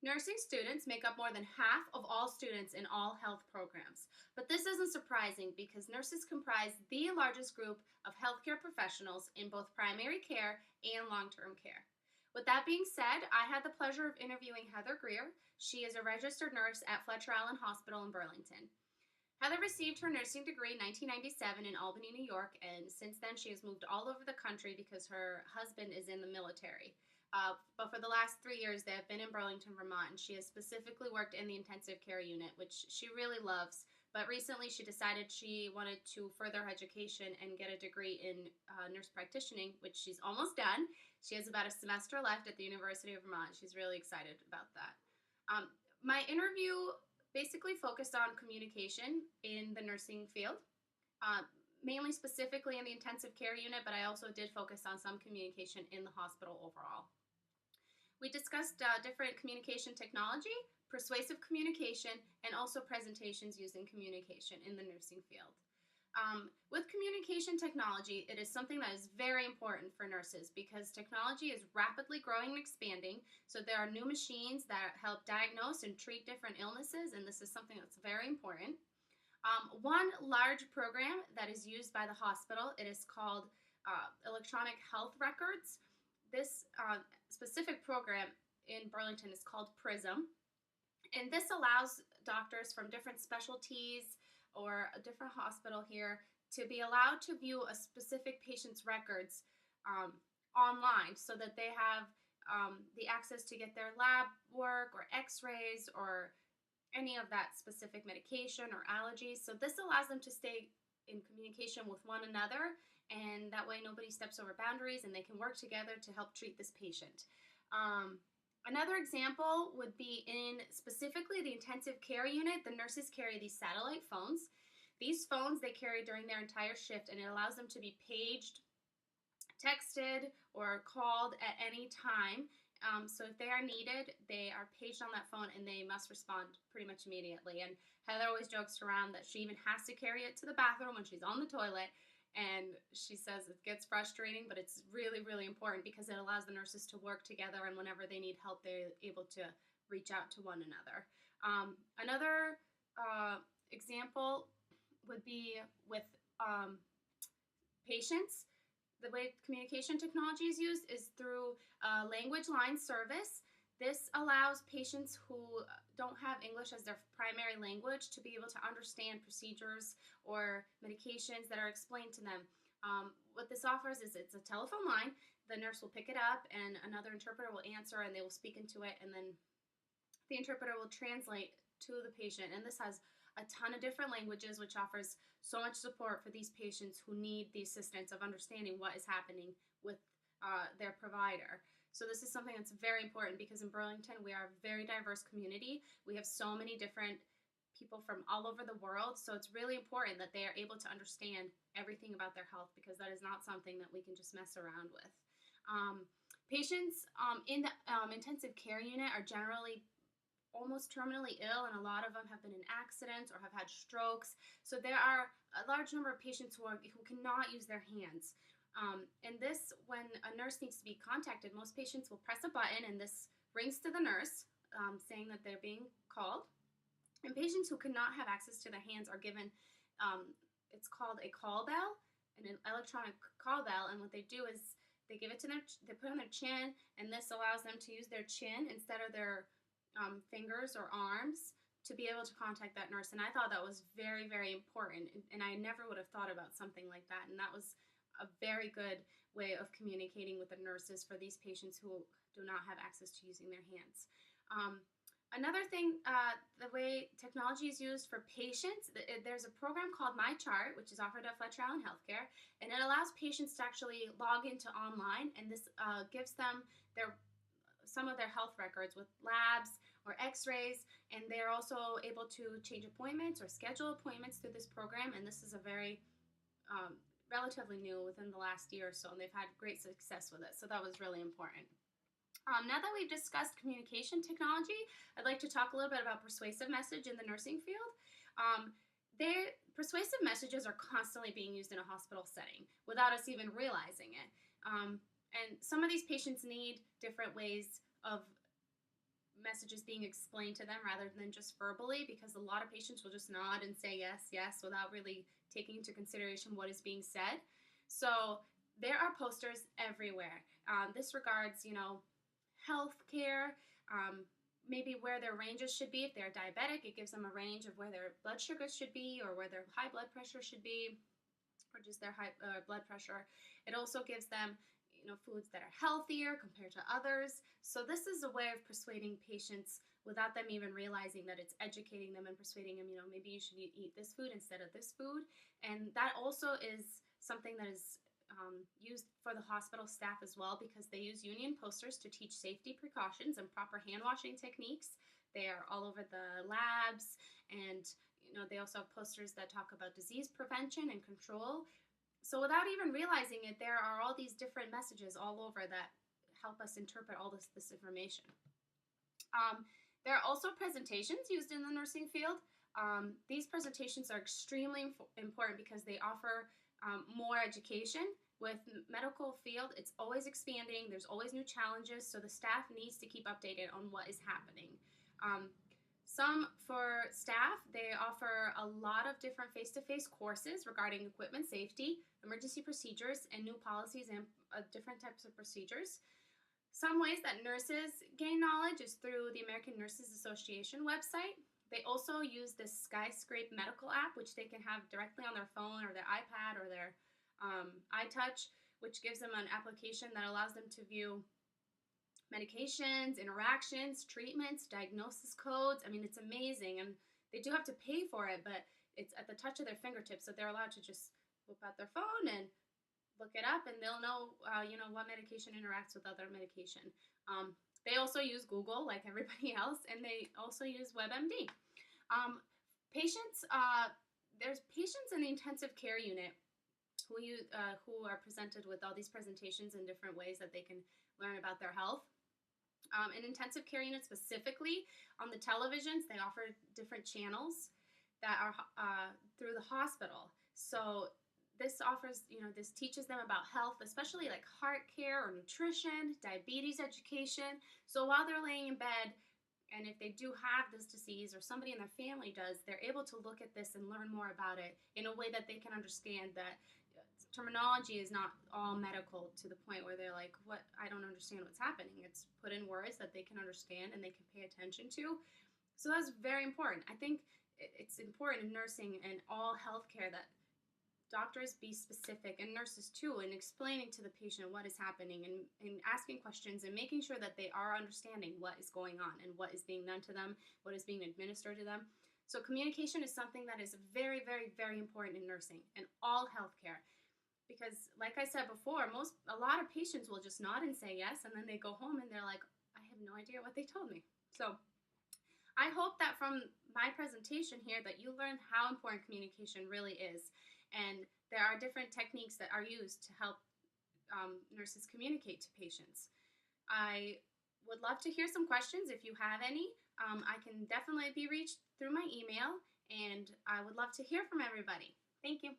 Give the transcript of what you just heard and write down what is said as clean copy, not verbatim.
Nursing students make up more than half of all students in all health programs. But this isn't surprising because nurses comprise the largest group of healthcare professionals in both primary care and long term care. With that being said, I had the pleasure of interviewing Heather Greer. She is a registered nurse at Fletcher Allen Hospital in Burlington. Heather received her nursing degree in 1997 in Albany, New York, and since then she has moved all over the country because her husband is in the military. But for the last 3 years, they have been in Burlington, Vermont, and she has specifically worked in the intensive care unit, which she really loves. But recently, she decided she wanted to further her education and get a degree in nurse practicing, which she's almost done. She has about a semester left at the University of Vermont. She's really excited about that. Um, my interview basically focused on communication in the nursing field, uh, mainly specifically in the intensive care unit, but I also did focus on some communication in the hospital overall. We discussed different communication technology, persuasive communication, and also presentations using communication in the nursing field. With communication technology, it is something that is very important for nurses because technology is rapidly growing and expanding. So there are new machines that help diagnose and treat different illnesses, and this is something that's very important. One large program that is used by the hospital, it is called electronic health records. This specific program in Burlington is called PRISM, and this allows doctors from different specialties or a different hospital here to be allowed to view a specific patient's records online so that they have the access to get their lab work or x-rays or any of that specific medication or allergies. So this allows them to stay in communication with one another, and that way nobody steps over boundaries and they can work together to help treat this patient. Another example would be in specifically the intensive care unit. The nurses carry these satellite phones. These phones they carry during their entire shift, and it allows them to be paged, texted, or called at any time. So if they are needed, they are paged on that phone and they must respond pretty much immediately. And Heather always jokes around that she even has to carry it to the bathroom when she's on the toilet. And she says it gets frustrating, but it's really, really important because it allows the nurses to work together, and whenever they need help, they're able to reach out to one another. Another example would be with patients. The way communication technology is used is through language line service. This allows patients who don't have English as their primary language to be able to understand procedures or medications that are explained to them. What this offers is it's a telephone line. The nurse will pick it up and another interpreter will answer and they will speak into it, and then the interpreter will translate to the patient. And this has a ton of different languages, which offers so much support for these patients who need the assistance of understanding what is happening with their provider. So this is something that's very important because in Burlington, we are a very diverse community. We have so many different people from all over the world. So it's really important that they are able to understand everything about their health because that is not something that we can just mess around with. Patients in the intensive care unit are generally almost terminally ill, and a lot of them have been in accidents or have had strokes. So there are a large number of patients who cannot use their hands. And this, when a nurse needs to be contacted, most patients will press a button and this rings to the nurse saying that they're being called. And patients who cannot have access to their hands are given, it's called a call bell, an electronic call bell. And what they do is they give it to they put it on their chin, and this allows them to use their chin instead of their fingers or arms to be able to contact that nurse. And I thought that was very, very important. And I never would have thought about something like that. And that was a very good way of communicating with the nurses for these patients who do not have access to using their hands. Another thing, the way technology is used for patients, there's a program called MyChart, which is offered at Fletcher Allen Healthcare, and it allows patients to actually log into online, and this gives them some of their health records with labs or x-rays, and they're also able to change appointments or schedule appointments through this program, and this is a very relatively new within the last year or so, and they've had great success with it, so that was really important. Now that we've discussed communication technology, I'd like to talk a little bit about persuasive message in the nursing field. Persuasive messages are constantly being used in a hospital setting without us even realizing it. And some of these patients need different ways of messages being explained to them rather than just verbally, because a lot of patients will just nod and say yes, yes, without really taking into consideration what is being said. So there are posters everywhere. This regards, healthcare, maybe where their ranges should be. If they're diabetic, it gives them a range of where their blood sugar should be or where their high blood pressure should be, or just their high blood pressure. It also gives them foods that are healthier compared to others. So this is a way of persuading patients without them even realizing that it's educating them and persuading them, maybe you should eat this food instead of this food. And that also is something that is used for the hospital staff as well, because they use union posters to teach safety precautions and proper hand washing techniques. They are all over the labs, and they also have posters that talk about disease prevention and control. So without even realizing it, there are all these different messages all over that help us interpret all this information. There are also presentations used in the nursing field. These presentations are extremely important because they offer more education. With medical field, it's always expanding. There's always new challenges, so the staff needs to keep updated on what is happening. For staff, they offer a lot of different face-to-face courses regarding equipment safety, emergency procedures, and new policies and different types of procedures. Some ways that nurses gain knowledge is through the American Nurses Association website. They also use this SkyScrape medical app, which they can have directly on their phone or their iPad or their iTouch, which gives them an application that allows them to view medications, interactions, treatments, diagnosis codes. I mean, it's amazing. And they do have to pay for it, but it's at the touch of their fingertips. So they're allowed to just whip out their phone and look it up, and they'll know, what medication interacts with other medication. They also use Google like everybody else, and they also use WebMD. There's patients in the intensive care unit who are presented with all these presentations in different ways that they can learn about their health. In intensive care units specifically, on the televisions, they offer different channels that are through the hospital. So this teaches them about health, especially like heart care or nutrition, diabetes education. So while they're laying in bed, and if they do have this disease or somebody in their family does, they're able to look at this and learn more about it in a way that they can understand that terminology is not all medical to the point where they're like, what? I don't understand what's happening. It's put in words that they can understand and they can pay attention to. So that's very important. I think it's important in nursing and all healthcare that doctors be specific, and nurses too, in explaining to the patient what is happening and asking questions and making sure that they are understanding what is going on and what is being done to them, what is being administered to them. So communication is something that is very, very, very important in nursing and all healthcare. Because like I said before, a lot of patients will just nod and say yes, and then they go home and they're like, I have no idea what they told me. So I hope that from my presentation here that you learn how important communication really is. And there are different techniques that are used to help nurses communicate to patients. I would love to hear some questions if you have any. I can definitely be reached through my email, and I would love to hear from everybody. Thank you.